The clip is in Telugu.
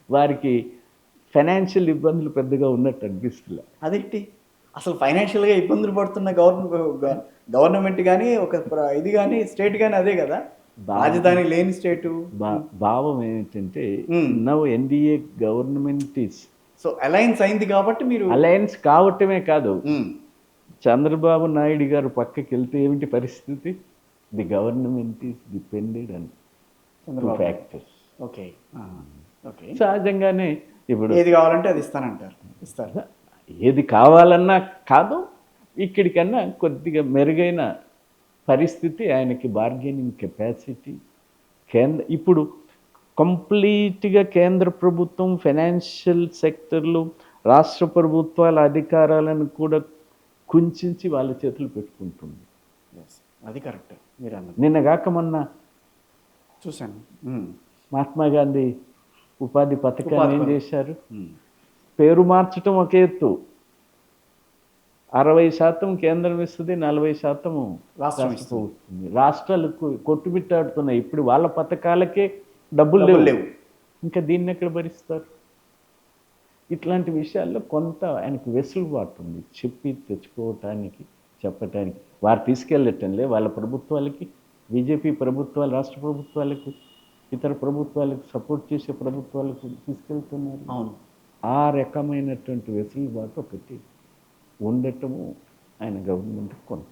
వారికి ఫైనాన్షియల్ ఇబ్బందులు పెద్దగా ఉన్నట్టు అనిపిస్తుంది. అదేంటి అసలు ఫైనాన్షియల్గా ఇబ్బందులు పడుతున్న గవర్నమెంట్ కానీ ఒక ఇది కానీ స్టేట్ కానీ అదే కదా, రాజధాని లేని స్టేటు. భావం ఏంటంటే మ్మ్. Now NDA government is so alliance అయింది కాబట్టి మీరు అలయన్స్ కావటమే కాదు, మ్మ్. చంద్రబాబు నాయుడు గారు పక్కకి వెళ్తే ఏమిటి పరిస్థితి? The government is depended and two Chandrababu factors. Okay okay. సహజంగానే ఇప్పుడు ఏది కావాలంటే అది ఇస్తానంటారు, ఇస్తారు. ఏది కావాలన్నా కాదు, ఇక్కడికన్నా కొద్దిగా మెరుగైన పరిస్థితి, ఆయనకి బార్గెనింగ్ కెపాసిటీ. ఇప్పుడు కంప్లీట్గా కేంద్ర ప్రభుత్వం ఫైనాన్షియల్ సెక్టర్లు, రాష్ట్ర ప్రభుత్వాల అధికారాలను కూడా కుంచి వాళ్ళ చేతులు పెట్టుకుంటుంది. అది కరెక్ట్ మీరు అన్నది. నిన్నగాక మొన్న చూశాను. మహాత్మా గాంధీ ఉపాధి పథకాన్ని ఏం చేశారు? మ్మ్. పేరు మార్చడం ఒక ఎత్తు, 60% కేంద్రం ఇస్తుంది, 40% రాష్ట్రం రాష్ట్రం ఇస్తుంది. రాష్ట్రాలు కొట్టుమిట్టాడుతున్నాయి. ఇప్పుడు వాళ్ళ పథకాలకే డబ్బులు లేవు. ఇంకా దీన్ని ఎక్కడ భరిస్తారు? ఇట్లాంటి విషయాల్లో కొంత ఆయనకు వెసులుబాటు ఉంది, చెప్పి తెచ్చుకోవటానికి, చెప్పటానికి. వారు తీసుకెళ్ళటంలే వాళ్ళ ప్రభుత్వాలకి, బీజేపీ ప్రభుత్వాలు, రాష్ట్ర ప్రభుత్వాలకు, ఇతర ప్రభుత్వాలకు, సపోర్ట్ చేసే ప్రభుత్వాలకు తీసుకెళ్తున్నారు. అవును. ఆ రకమైనటువంటి వెసులుబాటు ఒకటి ఉండటము ఆయన గవర్నమెంట్ కొంత